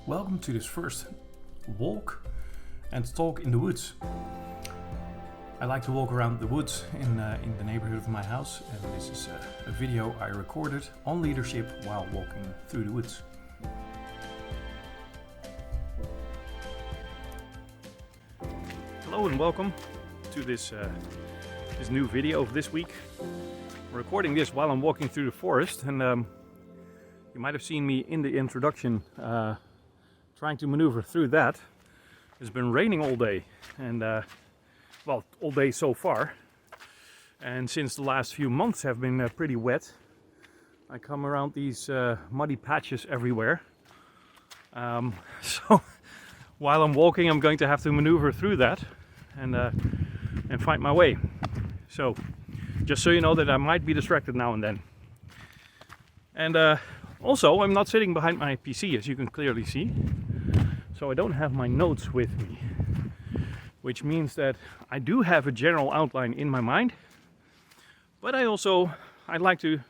Welcome to this first walk and talk in the woods. I like to walk around the woods in the neighborhood of my house, and this is a video I recorded on leadership while walking through the woods. Hello and welcome to this new video of this week. I'm recording this while I'm walking through the forest, and you might have seen me in the introduction trying to maneuver through that. It's been raining all day, and well, all day so far, and since the last few months have been pretty wet, I come around these muddy patches everywhere. So while I'm walking, I'm going to have to maneuver through that and find my way. So just so you know that I might be distracted now and then. And also, I'm not sitting behind my PC, as you can clearly see, so I don't have my notes with me, which means that I do have a general outline in my mind, but I'd like to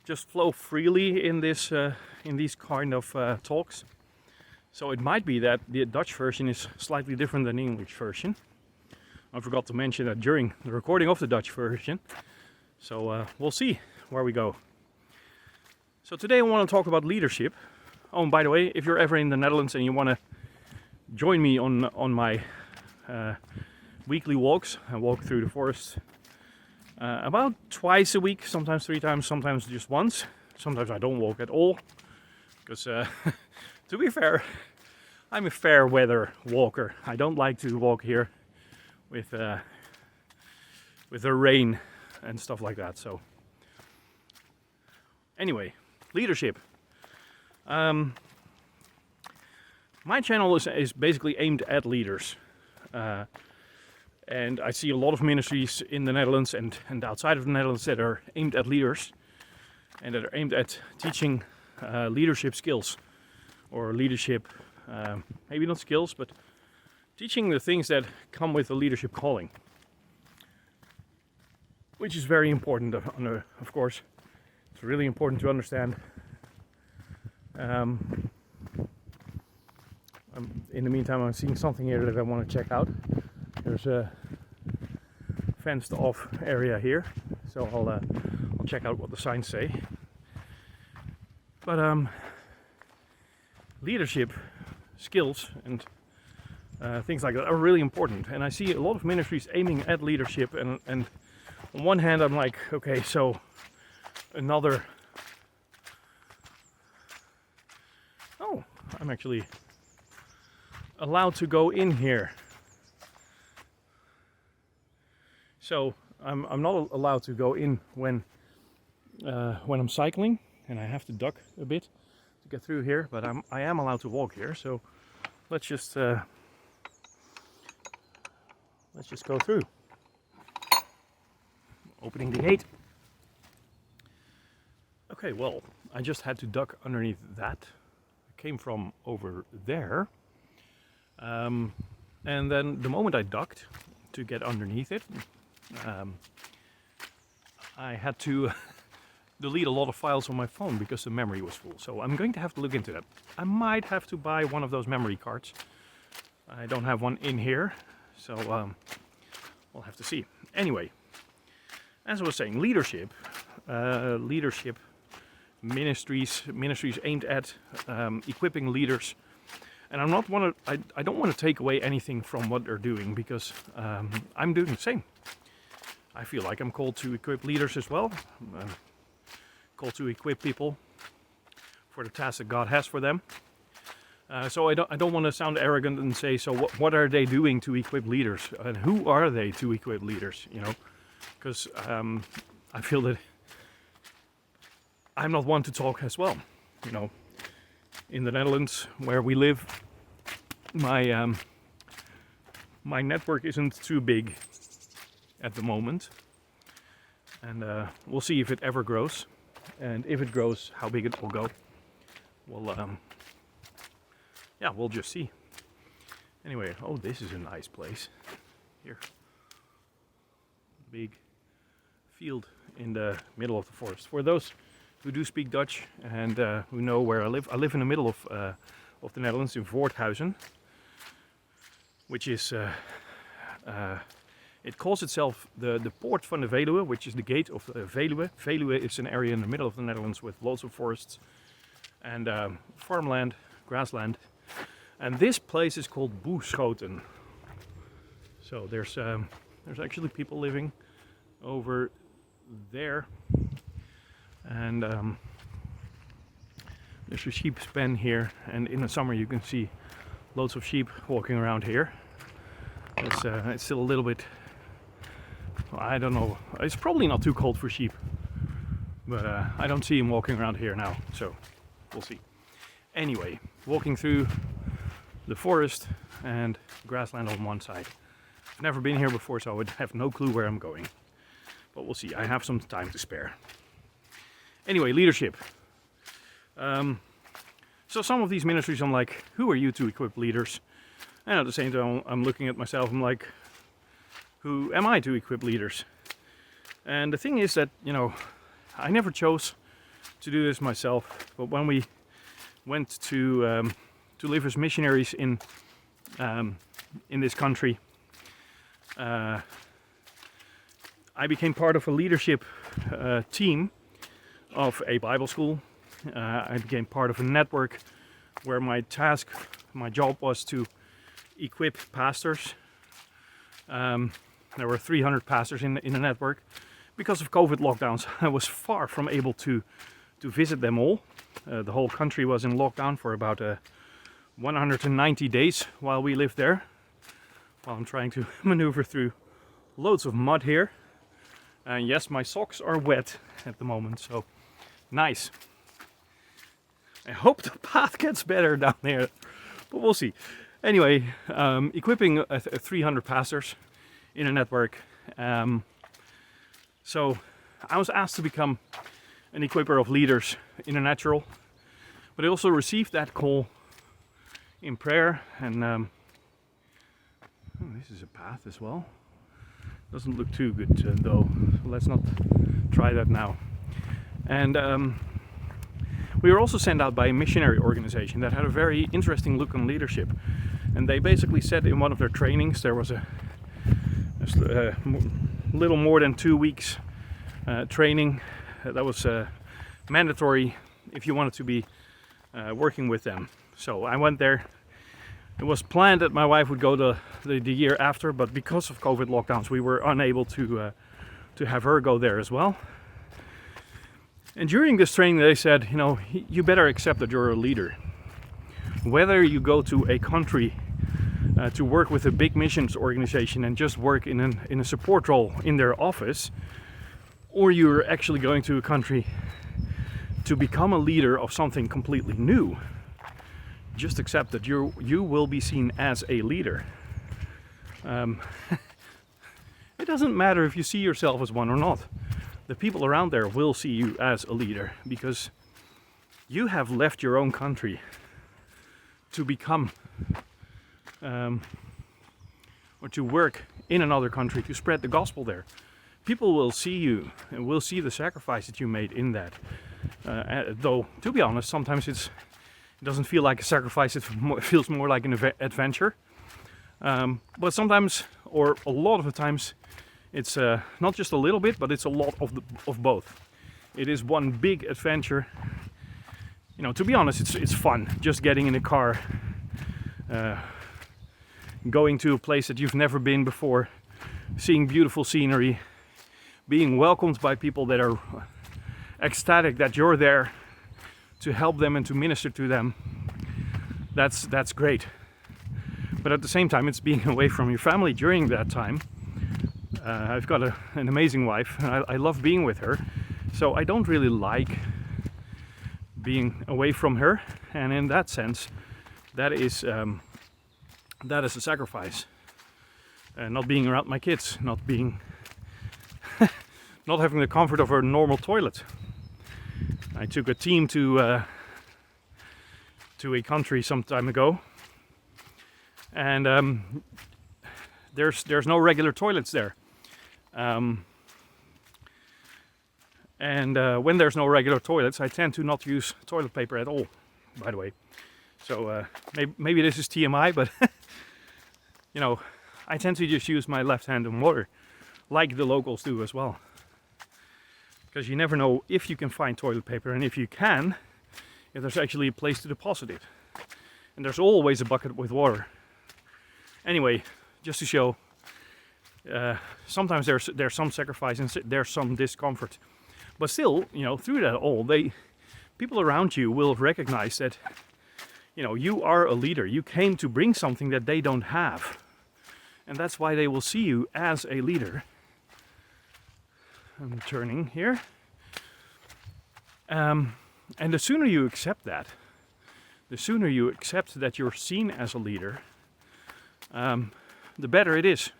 just flow freely in these kind of talks. So it might be that the Dutch version is slightly different than the English version. I forgot to mention that during the recording of the Dutch version, so we'll see where we go. So today I want to talk about leadership. Oh, and by the way, if you're ever in the Netherlands and you want to join me on my weekly walks, I walk through the forest about twice a week, sometimes 3 times, sometimes just once. Sometimes I don't walk at all, because to be fair, I'm a fair weather walker. I don't like to walk here with the rain and stuff like that. So anyway, leadership. My channel is basically aimed at leaders, and I see a lot of ministries in the Netherlands and outside of the Netherlands that are aimed at leaders and that are aimed at teaching leadership skills, or leadership, maybe not skills, but teaching the things that come with the leadership calling, which is very important, of course. It's really important to understand. In the meantime, I'm seeing something here that I want to check out. There's a fenced off area here, so I'll check out what the signs say. But leadership skills and things like that are really important, and I see a lot of ministries aiming at leadership, and on one hand I'm like, okay, so another, oh, I'm actually allowed to go in here. So I'm not allowed to go in when I'm cycling, and I have to duck a bit to get through here, but I am allowed to walk here. So let's just go through. Opening the gate. Okay, well, I just had to duck underneath that. It came from over there. And then the moment I ducked to get underneath it, I had to delete a lot of files on my phone because the memory was full. So I'm going to have to look into that. I might have to buy one of those memory cards. I don't have one in here, so we'll have to see. Anyway, as I was saying, leadership ministries aimed at equipping leaders. And I don't want to take away anything from what they're doing, because I'm doing the same. I feel like I'm called to equip leaders as well. I'm called to equip people for the task that God has for them. So I don't want to sound arrogant and say, so what are they doing to equip leaders, and who are they to equip leaders? You know, because I feel that I'm not one to talk as well. You know, in the Netherlands where we live, my network isn't too big at the moment, and we'll see if it ever grows, and if it grows, how big it will go. We'll just see. Anyway, oh, this is a nice place here. Big field in the middle of the forest. For those who do speak Dutch and who know where I live in the middle of of the Netherlands, in Voorthuizen, which is it calls itself the Poort van de Veluwe, which is the gate of Veluwe. Veluwe is an area in the middle of the Netherlands with lots of forests and farmland, grassland. And this place is called Boeschoten. So there's actually people living over there, and there's a sheep pen here. And in the summer you can see loads of sheep walking around here. It's still a little bit, I don't know, it's probably not too cold for sheep, but I don't see them walking around here now, so we'll see. Anyway, walking through the forest and grassland on one side. I've never been here before, so I would have no clue where I'm going, but we'll see. I have some time to spare. Anyway, leadership. So some of these ministries, I'm like, who are you to equip leaders? And at the same time, I'm looking at myself, I'm like, who am I to equip leaders? And the thing is that, you know, I never chose to do this myself, but when we went to live as missionaries in this country, I became part of a leadership team of a Bible school. I became part of a network where my job was to equip pastors. There were 300 pastors in the network. Because of COVID lockdowns, I was far from able to visit them all. The whole country was in lockdown for about 190 days while we lived there. While I'm trying to maneuver through loads of mud here. And yes, my socks are wet at the moment, so nice. I hope the path gets better down there, but we'll see. Anyway, equipping 300 pastors in a network. So I was asked to become an equipper of leaders in a natural, but I also received that call in prayer. And oh, this is a path as well. Doesn't look too good though, so let's not try that now. And we were also sent out by a missionary organization that had a very interesting look on leadership. And they basically said in one of their trainings, there was a little more than 2 weeks training that was mandatory if you wanted to be working with them. So I went there. It was planned that my wife would go the year after, but because of COVID lockdowns, we were unable to have her go there as well. And during this training, they said, you know, you better accept that you're a leader. Whether you go to a country to work with a big missions organization and just work in a support role in their office, or you're actually going to a country to become a leader of something completely new, just accept that you will be seen as a leader. It doesn't matter if you see yourself as one or not. The people around there will see you as a leader because you have left your own country to become or to work in another country to spread the gospel there. People will see you and will see the sacrifice that you made in that. Though, to be honest, sometimes it doesn't feel like a sacrifice, it feels more like an adventure. But sometimes, or a lot of the times, it's not just a little bit, but it's a lot of both. It is one big adventure. You know, to be honest, it's fun just getting in a car, going to a place that you've never been before, seeing beautiful scenery, being welcomed by people that are ecstatic that you're there to help them and to minister to them. That's great. But at the same time, it's being away from your family during that time. I've got an amazing wife, and I love being with her. So I don't really like being away from her, and in that sense, that is a sacrifice. Not being around my kids, not having the comfort of a normal toilet. I took a team to a country some time ago, and there's no regular toilets there. When there's no regular toilets, I tend to not use toilet paper at all, by the way. So maybe this is TMI, but you know, I tend to just use my left hand in water, like the locals do as well. Because you never know if you can find toilet paper, and if you can, if there's actually a place to deposit it. And there's always a bucket with water. Anyway, just to show, sometimes there's some sacrifice and there's some discomfort. But still, you know, through that all, people around you will recognize that, you know, you are a leader. You came to bring something that they don't have. And that's why they will see you as a leader. I'm turning here. And the sooner you accept that, the sooner you accept that you're seen as a leader, the better it is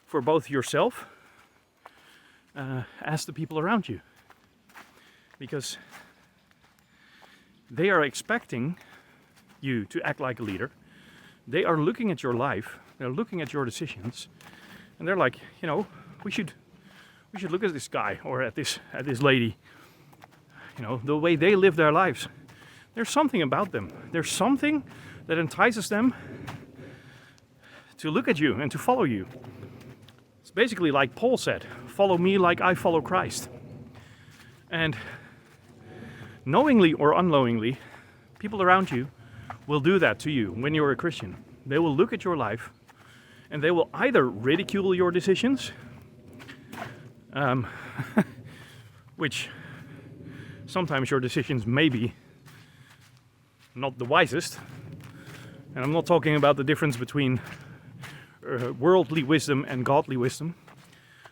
for both yourself as the people around you. Because they are expecting you to act like a leader. They are looking at your life, they're looking at your decisions, and they're like, you know, we should look at this guy or at this lady. You know, the way they live their lives. There's something about them. There's something that entices them to look at you and to follow you. It's basically like Paul said, follow me like I follow Christ. And knowingly or unknowingly, people around you will do that to you when you're a Christian. They will look at your life and they will either ridicule your decisions, which sometimes your decisions may be not the wisest. And I'm not talking about the difference between worldly wisdom and godly wisdom.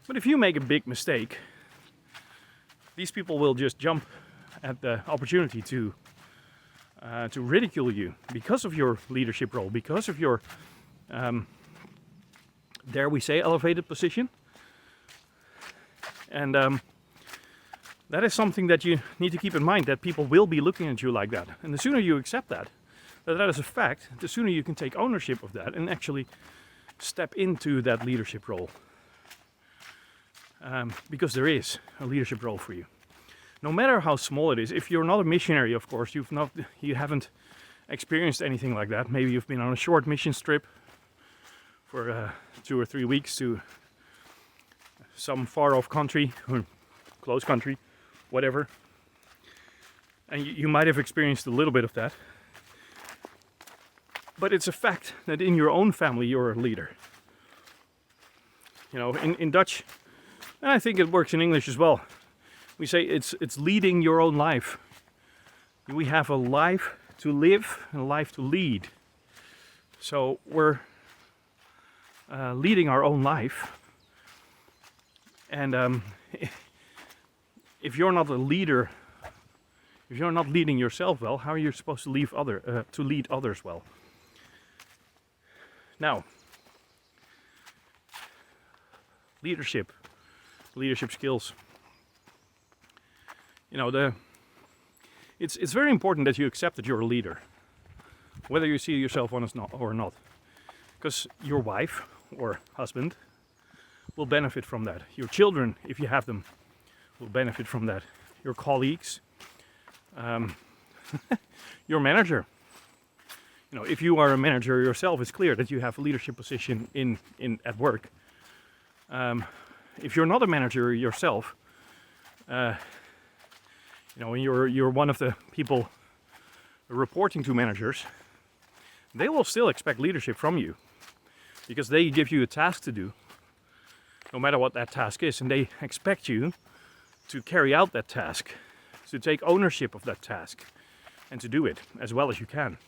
But if you make a big mistake, these people will just jump at the opportunity to ridicule you because of your leadership role, because of your, dare we say, elevated position. And that is something that you need to keep in mind, that people will be looking at you like that. And the sooner you accept that is a fact, the sooner you can take ownership of that and actually step into that leadership role. Because there is a leadership role for you. No matter how small it is. If you're not a missionary, of course, you haven't experienced anything like that. Maybe you've been on a short mission trip for 2 or 3 weeks to some far off country or close country, whatever. And you might have experienced a little bit of that. But it's a fact that in your own family you're a leader. You know, in Dutch, and I think it works in English as well, we say it's leading your own life. We have a life to live and a life to lead. So we're leading our own life. And if you're not a leader, if you're not leading yourself well, how are you supposed to lead others well? Now, leadership skills. You know, it's very important that you accept that you're a leader, whether you see yourself on as not or not, because your wife or husband will benefit from that. Your children, if you have them, will benefit from that. Your colleagues, your manager. You know, if you are a manager yourself, it's clear that you have a leadership position at work. If you're not a manager yourself, you know, and you're one of the people reporting to managers, they will still expect leadership from you because they give you a task to do, no matter what that task is, and they expect you to carry out that task, to take ownership of that task, and to do it as well as you can.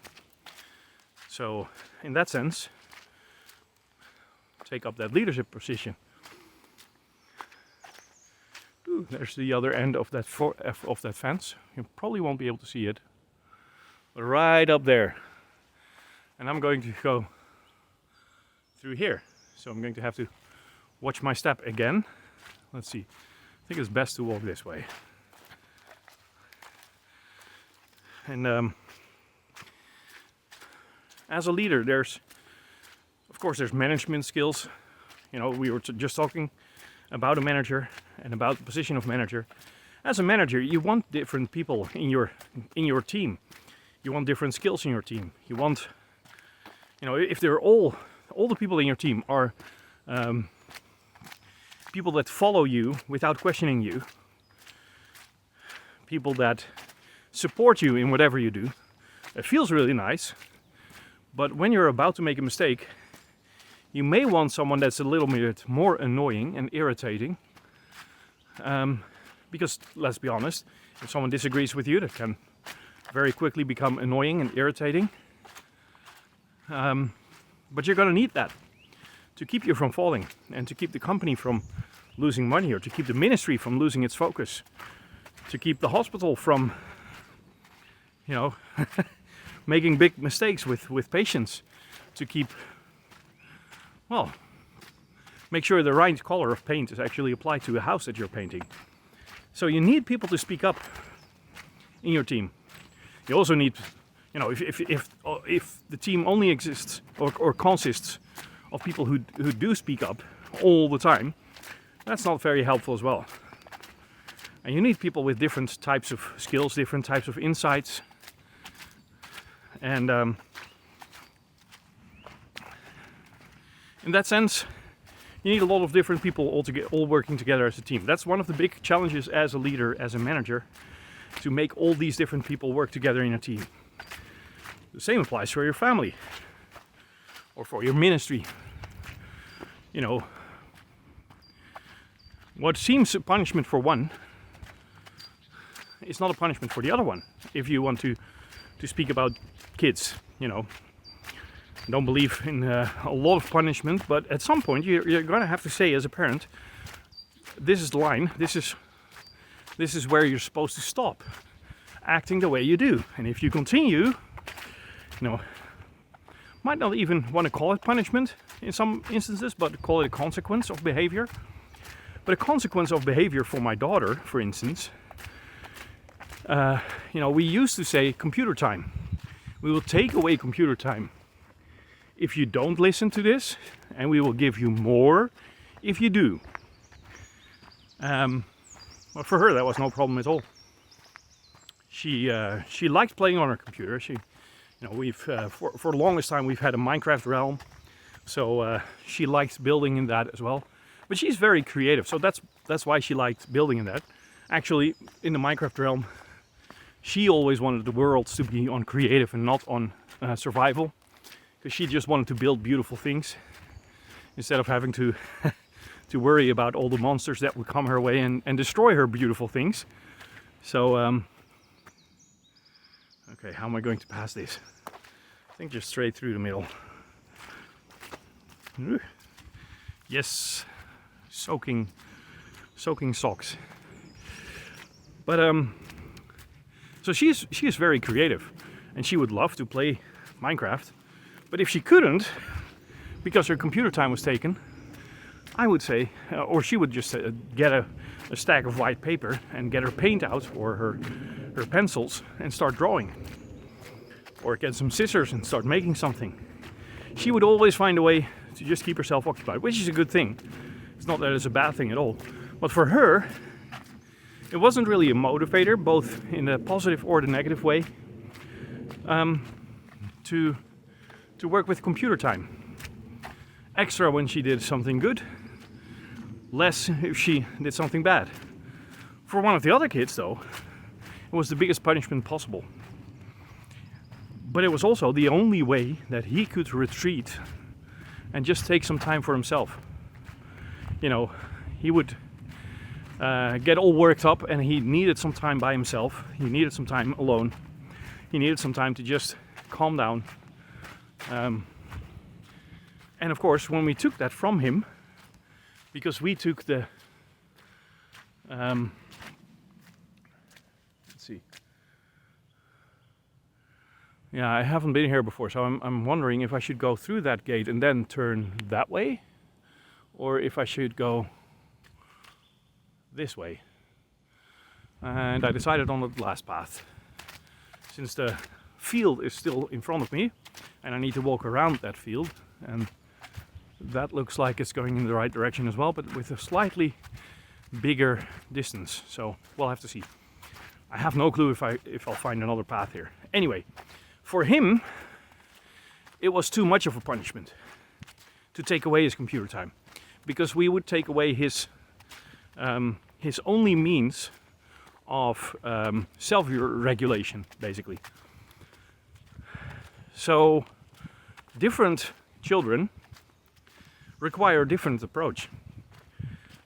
So, in that sense, take up that leadership position. Ooh, there's the other end of that fence. You probably won't be able to see it, but right up there. And I'm going to go through here, so I'm going to have to watch my step again. Let's see. I think it's best to walk this way. And as a leader, there's management skills. You know, we were just talking about a manager and about the position of manager. As a manager, you want different people in your team. You want different skills in your team. You want, if they're all the people in your team are people that follow you without questioning you, people that support you in whatever you do, it feels really nice. But when you're about to make a mistake, you may want someone that's a little bit more annoying and irritating. Because, let's be honest, if someone disagrees with you, that can very quickly become annoying and irritating. But you're going to need that to keep you from falling, and to keep the company from losing money, or to keep the ministry from losing its focus, to keep the hospital from, making big mistakes with patients, to keep, make sure the right color of paint is actually applied to a house that you're painting. So you need people to speak up in your team. You also need, if the team only exists or consists of people who do speak up all the time, that's not very helpful as well. And you need people with different types of skills, different types of insights. And in that sense, you need a lot of different people all working together as a team. That's one of the big challenges as a leader, as a manager, to make all these different people work together in a team. The same applies for your family or for your ministry. What seems a punishment for one is not a punishment for the other one. If you want to speak about kids, don't believe in a lot of punishment, but at some point you're going to have to say as a parent, this is the line, this is where you're supposed to stop acting the way you do. And if you continue, might not even want to call it punishment in some instances, but call it a consequence of behavior. But a consequence of behavior for my daughter, for instance, we used to say computer time. We will take away computer time if you don't listen to this, and we will give you more if you do. Well, for her that was no problem at all. She liked playing on her computer. We've for the longest time we've had a Minecraft realm, so she likes building in that as well. But she's very creative, so that's why she liked building in that. Actually, in the Minecraft realm, she always wanted the worlds to be on creative and not on survival, because she just wanted to build beautiful things instead of having to to worry about all the monsters that would come her way and destroy her beautiful things. So, okay, how am I going to pass this? I think just straight through the middle. Yes, soaking socks. But so she is very creative, and she would love to play Minecraft. But if she couldn't, because her computer time was taken, I would say, or she would just get a stack of white paper and get her paint out, or her pencils, and start drawing. Or get some scissors and start making something. She would always find a way to just keep herself occupied, which is a good thing. It's not that it's a bad thing at all. But for her, it wasn't really a motivator, both in the positive or the negative way, to work with computer time. Extra when she did something good, less if she did something bad. For one of the other kids, though, it was the biggest punishment possible. But it was also the only way that he could retreat and just take some time for himself. He would get all worked up, and he needed some time by himself. He needed some time alone. He needed some time to just calm down. And of course, when we took that from him, because we took the let's see. Yeah, I haven't been here before, so I'm wondering if I should go through that gate and then turn that way, or if I should go this way. And I decided on the last path, since the field is still in front of me and I need to walk around that field, and that looks like it's going in the right direction as well, but with a slightly bigger distance. So we'll have to see. I have no clue if I'll find another path here. Anyway, For him, it was too much of a punishment to take away his computer time, because we would take away his only means of self-regulation, basically. So different children require a different approach.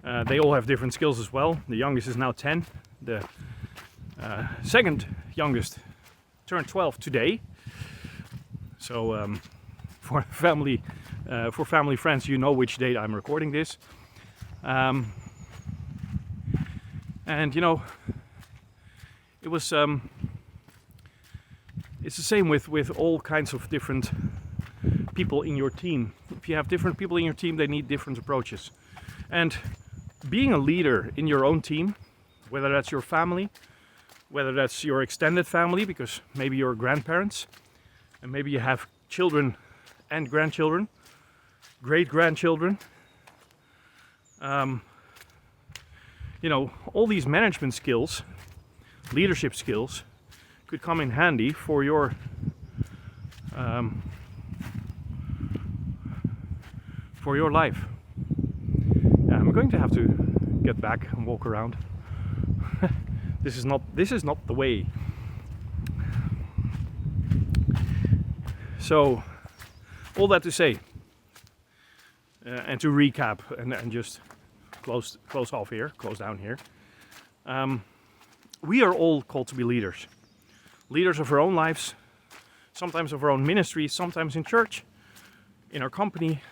They all have different skills as well. The youngest is now 10. The second youngest turned 12 today. So for family friends, you know which date I'm recording this. And you know, it was it's the same with all kinds of different people in your team. If you have different people in your team, they need different approaches. And being a leader in your own team, whether that's your family, whether that's your extended family, because maybe you're grandparents, and maybe you have children and grandchildren, great-grandchildren, you know, all these management skills, leadership skills, could come in handy for your life. I'm going to have to get back and walk around. This is not the way. So, all that to say, and to recap and just close down here. We are all called to be leaders. Leaders of our own lives, sometimes of our own ministry, sometimes in church, in our company,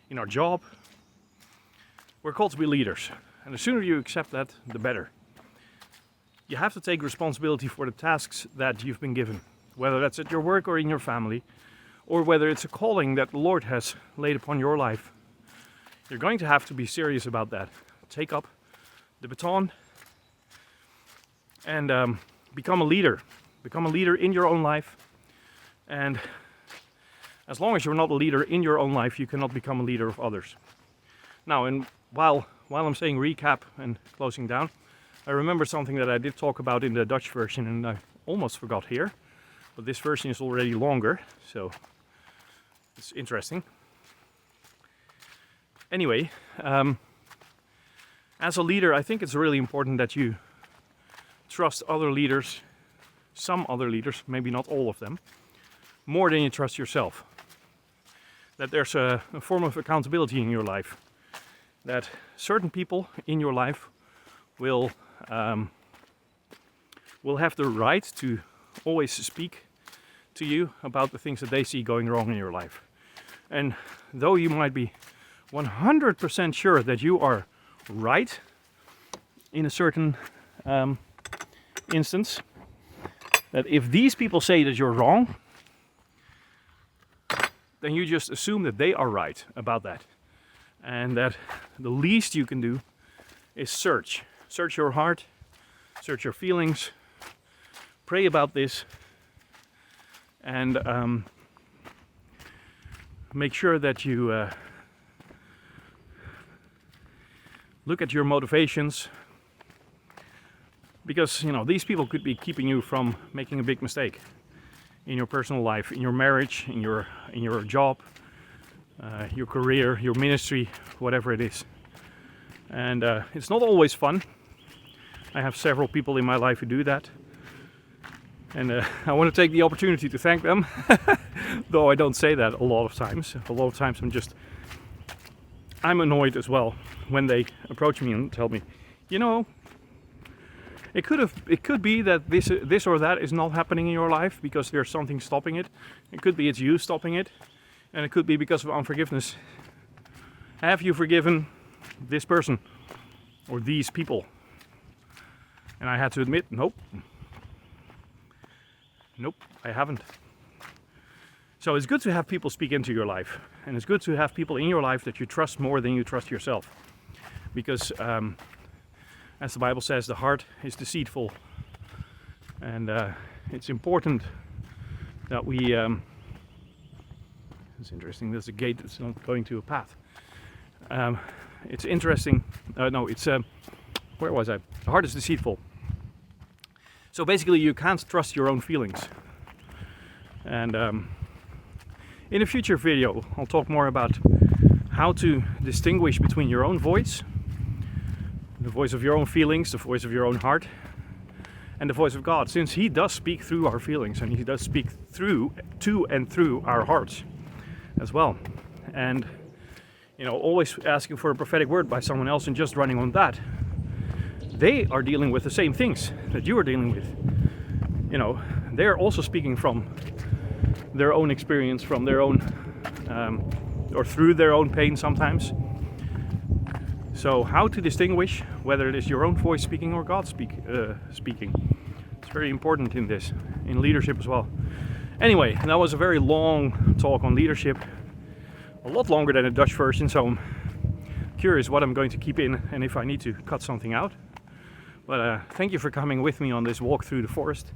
in our job. We're called to be leaders. And the sooner you accept that, the better. You have to take responsibility for the tasks that you've been given, whether that's at your work or in your family, or whether it's a calling that the Lord has laid upon your life. You're going to have to be serious about that. Take up the baton and become a leader. Become a leader in your own life. And as long as you're not a leader in your own life, you cannot become a leader of others. Now, and while I'm saying recap and closing down, I remember something that I did talk about in the Dutch version, and I almost forgot here. But this version is already longer, so it's interesting. Anyway, as a leader, I think it's really important that you trust other leaders, some other leaders, maybe not all of them, more than you trust yourself. That there's a form of accountability in your life. That certain people in your life will have the right to always speak to you about the things that they see going wrong in your life. And though you might be 100% sure that you are right in a certain instance, that if these people say that you're wrong, then you just assume that they are right about that. And that the least you can do is search. Search your heart, search your feelings, pray about this, and make sure that you look at your motivations, because you know these people could be keeping you from making a big mistake in your personal life, in your marriage, in your job, your career, your ministry, whatever it is. And it's not always fun. I have several people in my life who do that, and I want to take the opportunity to thank them. Though I don't say that a lot of times. A lot of times I'm annoyed as well when they approach me and tell me, you know, it could be that this or that is not happening in your life because there's something stopping it. It could be it's you stopping it, and it could be because of unforgiveness. Have you forgiven this person or these people? And I had to admit, nope, I haven't. So it's good to have people speak into your life, and it's good to have people in your life that you trust more than you trust yourself, because as the Bible says, the heart is deceitful, and it's important that we it's interesting, there's a gate that's not going to a path. It's interesting, where was I? The heart is deceitful. So basically you can't trust your own feelings. And in a future video, I'll talk more about how to distinguish between your own voice, the voice of your own feelings, the voice of your own heart, and the voice of God, since He does speak through our feelings and He does speak through to and through our hearts as well. And always asking for a prophetic word by someone else and just running on that, they are dealing with the same things that you are dealing with. They're also speaking from their own experience, from their own or through their own pain sometimes. So how to distinguish whether it is your own voice speaking or God speaking. It's very important in this, in leadership as well. Anyway, that was a very long talk on leadership, a lot longer than a Dutch version, so I'm curious what I'm going to keep in and if I need to cut something out. But thank you for coming with me on this walk through the forest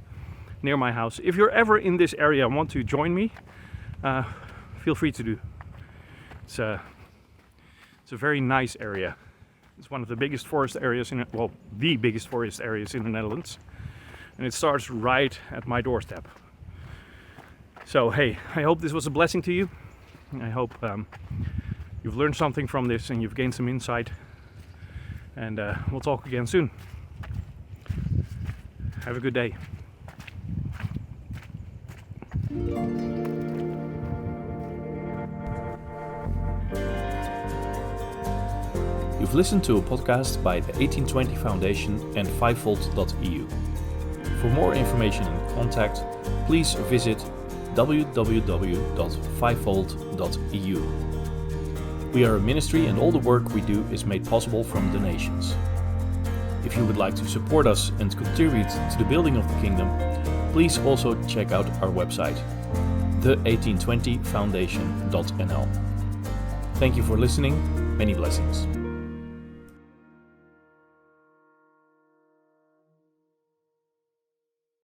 near my house. If you're ever in this area and want to join me, feel free to do. It's a very nice area. It's one of the biggest forest areas the biggest forest areas in the Netherlands. And it starts right at my doorstep. So hey, I hope this was a blessing to you. I hope you've learned something from this and you've gained some insight. And we'll talk again soon. Have a good day. You've listened to a podcast by the 1820 Foundation and 5volt.eu. For more information and contact, please visit www.5volt.eu. We are a ministry and all the work we do is made possible from donations. If you would like to support us and contribute to the building of the kingdom, please also check out our website, the1820foundation.nl. Thank you for listening. Many blessings.